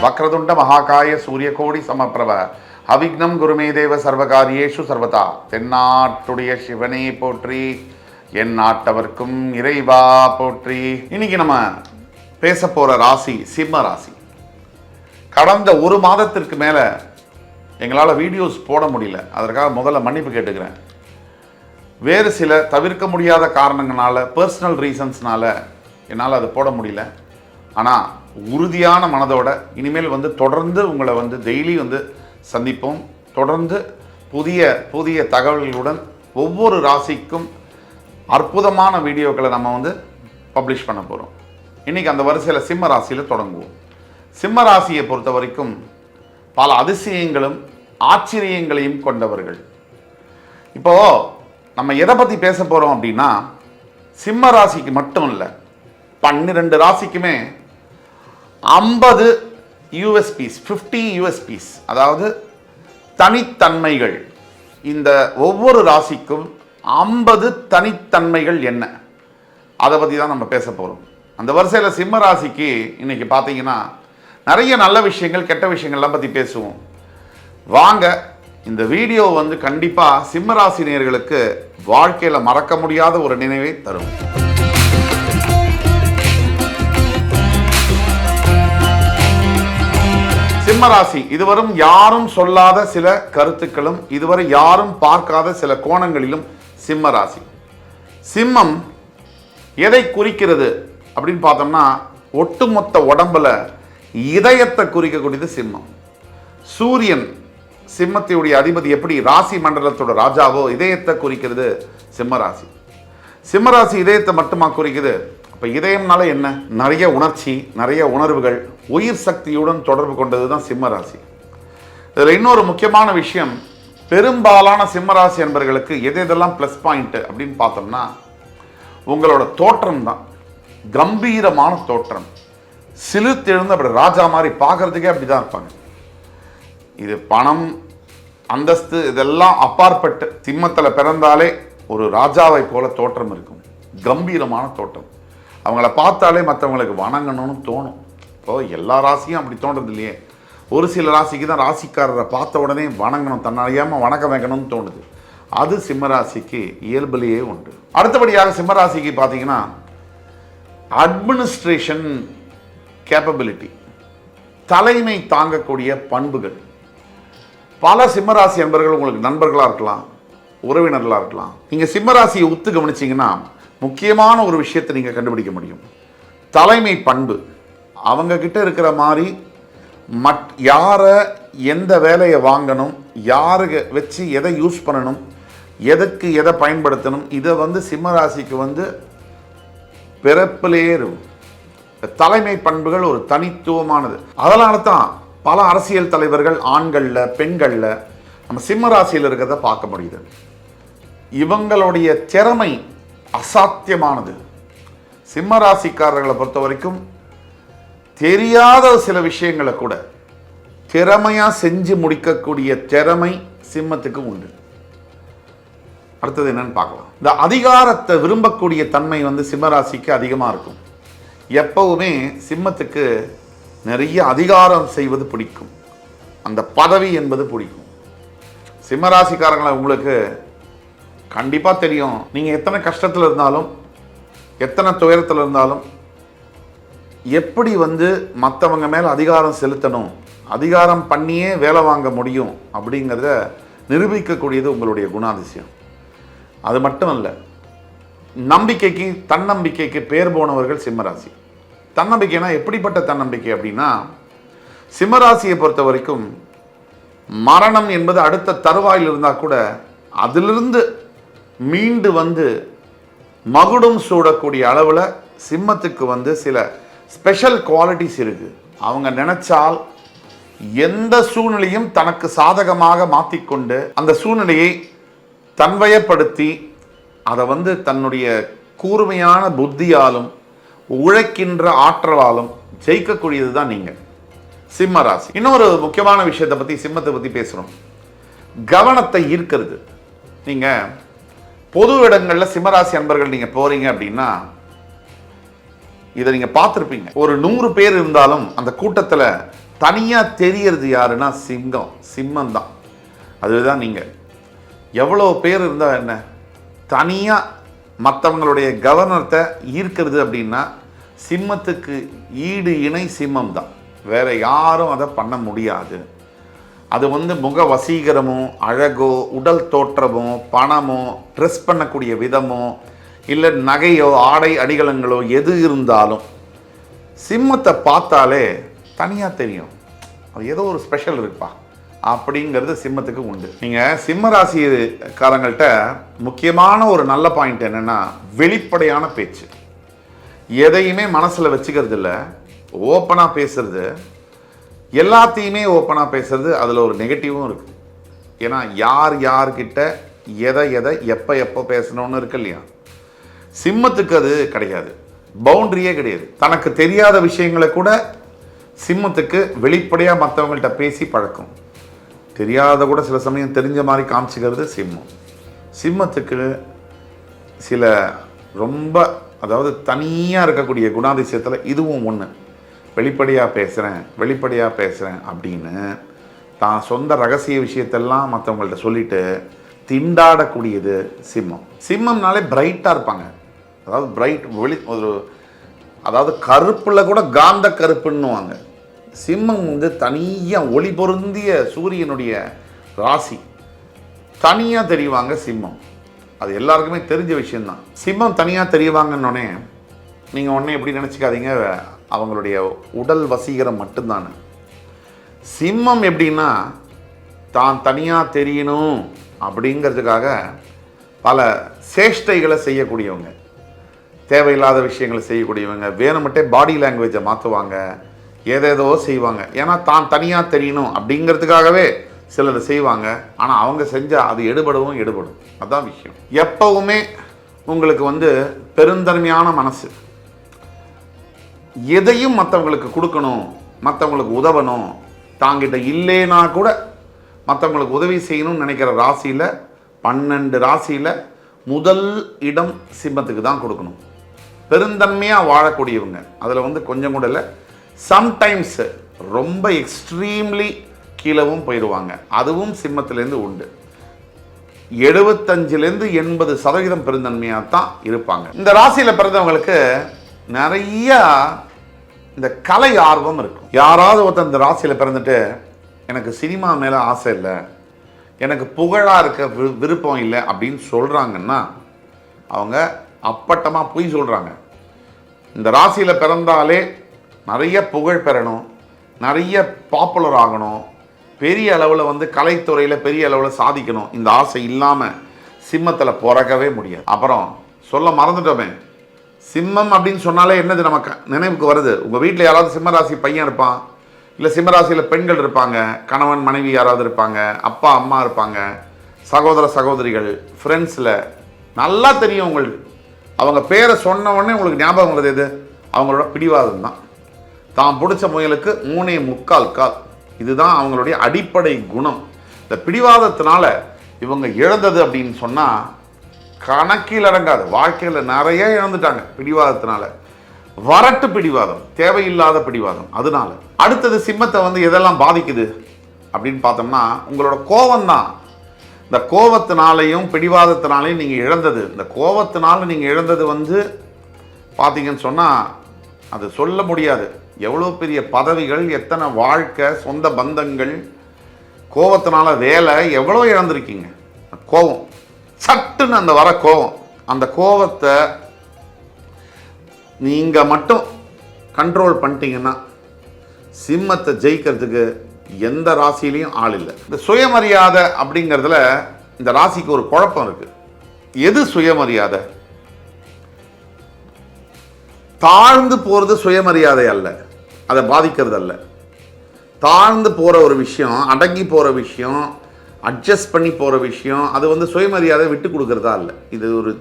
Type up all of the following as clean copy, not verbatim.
வக்ரதுண்ட மகாகாய சூரியகோடி சமப்பிரப அவிக்னம் குருமே தேவ சர்வகாரியேஷு சர்வதா. தென்னாட்டுடைய சிவனே போற்றி, என் நாட்டவர்க்கும் இறைவா போற்றி. இன்னைக்கு நம்ம பேச போற ராசி சிம்ம ராசி. கடந்த ஒரு மாதத்திற்கு மேல எங்களால் வீடியோஸ் போட முடியல. அதற்காக முதல்ல மன்னிப்பு கேட்டுக்கிறேன். வேறு சில தவிர்க்க முடியாத காரணங்களால, பர்சனல் ரீசன்ஸ்னால என்னால் அது போட முடியல. ஆனால் உறுதியான மனதோட இனிமேல் தொடர்ந்து உங்களை டெய்லி சந்திப்போம். தொடர்ந்து புதிய புதிய தகவல்களுடன் ஒவ்வொரு ராசிக்கும் அற்புதமான வீடியோக்களை நம்ம பப்ளிஷ் பண்ண போகிறோம். இன்றைக்கி அந்த வரிசையில் சிம்ம ராசியில் தொடங்குவோம். சிம்ம ராசியை பொறுத்த வரைக்கும் பல அதிசயங்களும் ஆச்சரியங்களையும் கொண்டவர்கள். இப்போது நம்ம எதை பற்றி பேச போகிறோம் அப்படின்னா, சிம்ம ராசிக்கு மட்டும் இல்லை, 12 ராசிக்குமே 50 USPs, அதாவது தனித்தன்மைகள். இந்த ஒவ்வொரு ராசிக்கும் 50 தனித்தன்மைகள் என்ன, அதை பற்றி தான் நம்ம பேச போகிறோம். அந்த வரிசையில் சிம்ம ராசிக்கு இன்னைக்கு பார்த்தீங்கன்னா நிறைய நல்ல விஷயங்கள், கெட்ட விஷயங்கள்லாம் பற்றி பேசுவோம். வாங்க, இந்த வீடியோ கண்டிப்பாக சிம்ம ராசி நேயர்களுக்கு வாழ்க்கையில் மறக்க முடியாத ஒரு நினைவை தரும். சிம்மராசி இதுவரும் யாரும் சொல்லாத சில கருத்துக்களும், இதுவரை யாரும் பார்க்காத சில கோணங்களிலும் சிம்ம ராசி. சிம்மம் எதை குறிக்கிறது அப்படின்னு பார்த்தோம்னா, ஒட்டுமொத்த உடம்புல இதயத்தை குறிக்கக்கூடியது சிம்மம். சூரியன் சிம்மத்தினுடைய அதிபதி எப்படி ராசி மண்டலத்தோட ராஜாவோ, இதயத்தை குறிக்கிறது சிம்ம ராசி. சிம்ம ராசி இதயத்தை மட்டுமா குறிக்குது? இப்போ இதயம்னால என்ன? நிறைய உணர்ச்சி, நிறைய உணர்வுகள், உயிர் சக்தியுடன் தொடர்பு கொண்டது தான் சிம்ம ராசி. இதில் இன்னொரு முக்கியமான விஷயம், பெரும்பாலான சிம்ம ராசி என்பவர்களுக்கு எதெல்லாம் ப்ளஸ் பாயிண்ட் அப்படின்னு பார்த்தோம்னா, உங்களோட தோற்றம் தான். கம்பீரமான தோற்றம், சிலுத்தெழுந்து அப்படி ராஜா மாதிரி பார்க்கறதுக்கே அப்படி தான் இருப்பாங்க. இது பணம், அந்தஸ்து இதெல்லாம் அப்பாற்பட்டு சிம்மத்தில் பிறந்தாலே ஒரு ராஜாவை போல தோற்றம் இருக்கும். கம்பீரமான தோற்றம். அவங்கள பார்த்தாலே மற்றவங்களுக்கு வணங்கணும்னு தோணும். இப்போது எல்லா ராசியும் அப்படி தோன்றது இல்லையே. ஒரு சில ராசிக்கு தான் ராசிக்காரரை பார்த்த உடனே வணங்கணும், தன்னறியாமல் வணக்கம் வைக்கணும்னு தோணுது. அது சிம்ம ராசிக்கு இயல்பிலேயே உண்டு. அடுத்தபடியாக சிம்ம ராசிக்கு பார்த்தீங்கன்னா, அட்மினிஸ்ட்ரேஷன் கேப்பபிலிட்டி, தலைமை தாங்கக்கூடிய பண்புகள். பல சிம்மராசி என்பவர்கள் உங்களுக்கு நண்பர்களாக இருக்கலாம், உறவினர்களாக இருக்கலாம். நீங்கள் சிம்மராசியை உத்து கவனிச்சிங்கன்னா முக்கியமான ஒரு விஷயத்தை நீங்கள் கண்டுபிடிக்க முடியும். தலைமை பண்பு. அவங்க கிட்ட இருக்கிற மாதிரி யாரை எந்த வேலையை வாங்கணும், யாருக்கு வச்சு எதை யூஸ் பண்ணணும், எதுக்கு எதை பயன்படுத்தணும், இதை சிம்மராசிக்கு பிறப்பிலேயே இருக்கும். தலைமை பண்புகள் ஒரு தனித்துவமானது. அதனால தான் பல அரசியல் தலைவர்கள் ஆண்களில் பெண்களில் நம்ம சிம்ம ராசியில் இருக்கிறத பார்க்க முடியுது. இவங்களுடைய திறமை அசாத்தியமானது. சிம்ம ராசிக்காரர்களை பொறுத்த வரைக்கும் தெரியாத சில விஷயங்களை கூட திறமையாக செஞ்சு முடிக்கக்கூடிய திறமை சிம்மத்துக்கு உண்டு. அடுத்தது என்னன்னு பார்க்கலாம். இந்த அதிகாரத்தை விரும்பக்கூடிய தன்மை சிம்ம ராசிக்கு அதிகமாக இருக்கும். எப்பவுமே சிம்மத்துக்கு நிறைய அதிகாரம் செய்வது பிடிக்கும். அந்த பதவி என்பது பிடிக்கும். சிம்ம ராசிக்காரங்களை உங்களுக்கு கண்டிப்பாக தெரியும். நீங்கள் எத்தனை கஷ்டத்தில் இருந்தாலும், எத்தனை துயரத்தில் இருந்தாலும், எப்படி மற்றவங்க மேலே அதிகாரம் செலுத்தணும், அதிகாரம் பண்ணியே வேலை வாங்க முடியும் அப்படிங்கிறத நிரூபிக்கக்கூடியது உங்களுடைய குணாதிசயம். அது மட்டும் இல்லை, நம்பிக்கைக்கு தன்னம்பிக்கைக்கு பேர் போனவர்கள் சிம்மராசி. தன்னம்பிக்கைனா எப்படிப்பட்ட தன்னம்பிக்கை அப்படின்னா, சிம்மராசியை பொறுத்த வரைக்கும் மரணம் என்பது அடுத்த தருவாயில் இருந்தால் கூட அதிலிருந்து மீண்டு மகுடம் சூடக்கூடிய அளவில் சிம்மத்துக்கு சில ஸ்பெஷல் குவாலிட்டிஸ் இருக்குது. அவங்க நினைச்சால் எந்த சூழ்நிலையும் தனக்கு சாதகமாக மாற்றிக்கொண்டு அந்த சூழ்நிலையை தன்வயப்படுத்தி அதை தன்னுடைய கூர்மையான புத்தியாலும் உழைக்கின்ற ஆற்றலாலும் ஜெயிக்கக்கூடியது தான் நீங்கள் சிம்ம ராசி. இன்னொரு முக்கியமான விஷயத்தை பற்றி, சிம்மத்தை பற்றி பேசுகிறோம். கவனத்தை ஈர்க்கிறது. நீங்கள் பொது இடங்களில் சிம்மராசி அன்பர்கள் நீங்கள் போகிறீங்க அப்படின்னா இதை நீங்கள் பார்த்துருப்பீங்க. ஒரு 100 பேர் இருந்தாலும் அந்த கூட்டத்தில் தனியாக தெரியறது யாருன்னா சிம்மம் தான். அதுதான் நீங்கள் எவ்வளோ பேர் இருந்தால் என்ன, தனியாக மற்றவங்களுடைய கவர்னத்தை ஈர்க்கிறது அப்படின்னா சிம்மத்துக்கு ஈடு இணை சிம்மம் தான். வேற யாரும் அதை பண்ண முடியாது. அது முக வசீகரமோ அழகோ உடல் தோற்றமோ பணமோ ட்ரெஸ் பண்ணக்கூடிய விதமோ இல்லை நகையோ ஆடை அடிகளங்களோ எது இருந்தாலும் சிம்மத்தை பார்த்தாலே தனியாக தெரியும், அது ஏதோ ஒரு ஸ்பெஷல் இருக்குப்பா அப்படிங்கிறது சிம்மத்துக்கு உண்டு. நீங்கள் சிம்ம ராசிக்காரங்கள்ட்ட முக்கியமான ஒரு நல்ல பாயிண்ட் என்னென்னா வெளிப்படையான பேச்சு. எதையுமே மனசில் வச்சுக்கிறது இல்லை, ஓப்பனாக பேசுறது, எல்லாத்தையுமே ஓப்பனாக பேசுறது. அதில் ஒரு நெகட்டிவும் இருக்குது. ஏன்னா யார்கிட்ட எதை எப்போ பேசணும்னு இருக்கு இல்லையா. சிம்மத்துக்கு அது கிடையாது, பவுண்டரியே கிடையாது. தனக்கு தெரியாத விஷயங்களை கூட சிம்மத்துக்கு வெளிப்படையாக மற்றவங்கள்ட்ட பேசி பழக்கம். தெரியாத கூட சில சமயம் தெரிஞ்ச மாதிரி காமிச்சிக்கிறது சிம்மத்துக்கு சில ரொம்ப அதாவது தனியாக இருக்கக்கூடிய குணாதிசயத்தில் இதுவும் ஒன்று. வெளிப்படையாக பேசுகிறேன் அப்படின்னு தான் சொந்த ரகசிய விஷயத்தெல்லாம் மற்றவங்கள்ட்ட சொல்லிட்டு திண்டாடக்கூடியது சிம்மம்னாலே பிரைட்டாக இருப்பாங்க. அதாவது அதாவது கருப்பில் கூட காந்த கருப்புன்னுவாங்க. சிம்மம் தனியாக ஒளி பொருந்திய சூரியனுடைய ராசி, தனியாக தெரிவாங்க சிம்மம். அது எல்லாருக்குமே தெரிஞ்ச விஷயம்தான். சிம்மம் தனியாக தெரிவாங்கன்னொடனே நீங்கள் உடனே எப்படி நினச்சிக்காதீங்க அவங்களுடைய உடல் வசீகரம் மட்டும்தானே. சிம்மம் எப்படின்னா தான் தனியாக தெரியணும் அப்படிங்கிறதுக்காக பல சேஷ்டைகளை செய்யக்கூடியவங்க, தேவையில்லாத விஷயங்களை செய்யக்கூடியவங்க, வேணுமட்டே பாடி லாங்குவேஜை மாற்றுவாங்க, ஏதேதோ செய்வாங்க. ஏன்னா தான் தனியாக தெரியணும் அப்படிங்கிறதுக்காகவே சிலர் செய்வாங்க. ஆனால் அவங்க செஞ்சால் அது எடுபடும். அதுதான் விஷயம். எப்பவுமே உங்களுக்கு பெருந்தன்மையான மனசு, எதையும் மற்றவங்களுக்கு கொடுக்கணும், மற்றவங்களுக்கு உதவணும், தாங்கிட்ட இல்லைனா கூட மற்றவங்களுக்கு உதவி செய்யணும்னு நினைக்கிற ராசியில் 12 ராசியில் முதல் இடம் சிம்மத்துக்கு தான் கொடுக்கணும். பெருந்தன்மையாக வாழக்கூடியவங்க அதில் கொஞ்சம் கூட இல்லை. சம்டைம்ஸ் ரொம்ப எக்ஸ்ட்ரீம்லி கீழவும் போயிடுவாங்க. அதுவும் சிம்மத்திலேருந்து உண்டு. 75-80% பெருந்தன்மையாக தான் இருப்பாங்க. இந்த ராசியில் பிறந்தவங்களுக்கு நிறைய இந்த கலை ஆர்வம் இருக்கும். யாராவது ஒருத்தர் இந்த ராசியில் பிறந்துட்டு எனக்கு சினிமா மேலே ஆசை இல்லை, எனக்கு புகழாக இருக்க விருப்பம் இல்லை அப்படின்னு சொல்கிறாங்கன்னா அவங்க அப்பட்டமாக பொய் சொல்கிறாங்க. இந்த ராசியில் பிறந்தாலே நிறைய புகழ் பெறணும், நிறைய பாப்புலர் ஆகணும், பெரிய அளவில் கலைத்துறையில் பெரிய அளவில் சாதிக்கணும், இந்த ஆசை இல்லாமல் சிம்மத்தில் பிறக்கவே முடியாது. அப்புறம் சொல்ல மறந்துட்டோமே, சிம்மம் அப்படின்னு சொன்னாலே என்னது நமக்கு நினைவுக்கு வருது? உங்கள் வீட்டில் யாராவது சிம்மராசி பையன் இருப்பான், இல்லை சிம்மராசியில் பெண்கள் இருப்பாங்க, கணவன் மனைவி யாராவது இருப்பாங்க, அப்பா அம்மா இருப்பாங்க, சகோதர சகோதரிகள், ஃப்ரெண்ட்ஸில் நல்லா தெரியும் உங்களுக்கு. அவங்க பேரை சொன்ன உடனே உங்களுக்கு ஞாபகம் வருது எது? அவங்களோட பிடிவாதம் தான். தான் பிடிச்ச முயலுக்கு 3/4 கால். இதுதான் அவங்களுடைய அடிப்படை குணம். இந்த பிடிவாதத்தினால இவங்க இழந்தது அப்படின்னு சொன்னால் கணக்கில் அடங்காது. வாழ்க்கையில் நிறைய இழந்துட்டாங்க பிடிவாதத்தினால. வரட்டு பிடிவாதம், தேவையில்லாத பிடிவாதம். அதனால அடுத்தது சிம்மத்தை எதெல்லாம் பாதிக்குது அப்படின்னு பார்த்தோம்னா உங்களோட கோபம் தான். இந்த கோபத்தினாலையும் பிடிவாதத்தினாலையும் நீங்கள் இழந்தது, இந்த கோபத்தினால நீங்கள் இழந்தது பார்த்தீங்கன்னு சொன்னால் அது சொல்ல முடியாது. எவ்வளோ பெரிய பதவிகள், எத்தனை வாழ்க்கை, சொந்த பந்தங்கள், கோபத்தினால வேலை, எவ்வளோ இழந்திருக்கீங்க. கோபம் சட்டுன்னு அந்த வர கோபம், அந்த கோபத்தை நீங்கள் மட்டும் கண்ட்ரோல் பண்ணிட்டீங்கன்னா சிம்மத்தை ஜெயிக்கிறதுக்கு எந்த ராசியிலையும் ஆள் இல்லை. இந்த சுயமரியாதை அப்படிங்கிறதுல இந்த ராசிக்கு ஒரு குழப்பம் இருக்குது. எது சுயமரியாதை? தாழ்ந்து போகிறது சுயமரியாதை அல்ல, அதை பாதிக்கிறது அல்ல. தாழ்ந்து போகிற ஒரு விஷயம், அடங்கி போகிற விஷயம், அட்ஜஸ்ட் பண்ணி போகிற விஷயம், அது சுயமரியாதை விட்டு கொடுக்கறதா இல்லை. இது ஒரு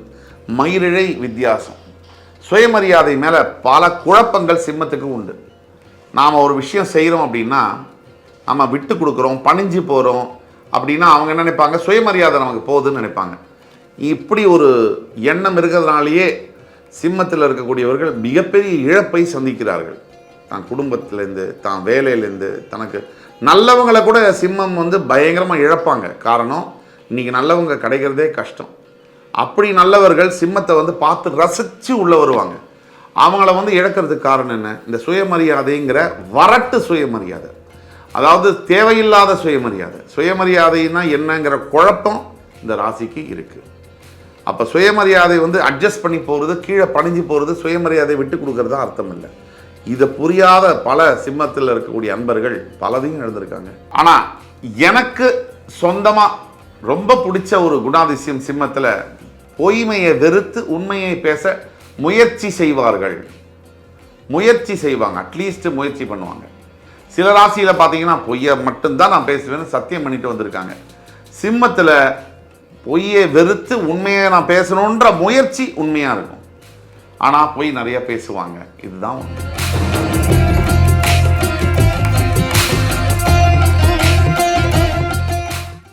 மயிரிழை வித்தியாசம். சுயமரியாதை மேலே பல குழப்பங்கள் சிம்மத்துக்கு உண்டு. நாம் ஒரு விஷயம் செய்கிறோம் அப்படின்னா நம்ம விட்டு கொடுக்குறோம், பணிஞ்சு போகிறோம் அப்படின்னா அவங்க என்ன நினைப்பாங்க? சுயமரியாதை நமக்கு போகுதுன்னு நினைப்பாங்க. இப்படி ஒரு எண்ணம் இருக்கிறதுனாலேயே சிம்மத்தில் இருக்கக்கூடியவர்கள் மிகப்பெரிய இழப்பை சந்திக்கிறார்கள். தான் குடும்பத்திலேருந்து தான் வேலையிலேருந்து தனக்கு நல்லவங்களை கூட சிம்மம் வந்து பயங்கரமாக இழப்பாங்க. காரணம் இன்றைக்கி நல்லவங்க கிடைக்கிறதே கஷ்டம். அப்படி நல்லவர்கள் சிம்மத்தை வந்து பார்த்து ரசித்து உள்ளே வருவாங்க. அவங்கள வந்து இழக்கிறதுக்கு காரணம் என்ன? இந்த சுயமரியாதைங்கிற வரட்டு சுயமரியாதை, அதாவது தேவையில்லாத சுயமரியாதை. சுயமரியாதைன்னா என்னங்கிற குழப்பம் இந்த ராசிக்கு இருக்குது. அப்போ சுயமரியாதை வந்து அட்ஜஸ்ட் பண்ணி போகிறது, கீழே பணிஞ்சு போகிறது, சுயமரியாதை விட்டு கொடுக்கறதா அர்த்தம் இல்லை. இதை புரியாத பல சிம்மத்தில் இருக்கக்கூடிய அன்பர்கள் பலதையும் எழுந்திருக்காங்க. ஆனால் எனக்கு சொந்தமாக ரொம்ப பிடிச்ச ஒரு குணாதிசயம் சிம்மத்தில், பொய்மையை வெறுத்து உண்மையை பேச முயற்சி செய்வார்கள். முயற்சி செய்வாங்க, அட்லீஸ்ட் முயற்சி பண்ணுவாங்க. சில ராசியில் பார்த்தீங்கன்னா பொய்யை மட்டும்தான் நான் பேசுவேன்னு சத்தியம் பண்ணிட்டு வந்திருக்காங்க. சிம்மத்தில் பொய்யை வெறுத்து உண்மையை நான் பேசணுன்ற முயற்சி உண்மையாக இருக்கும். ஆனால் பொய் நிறைய பேசுவாங்க. இதுதான்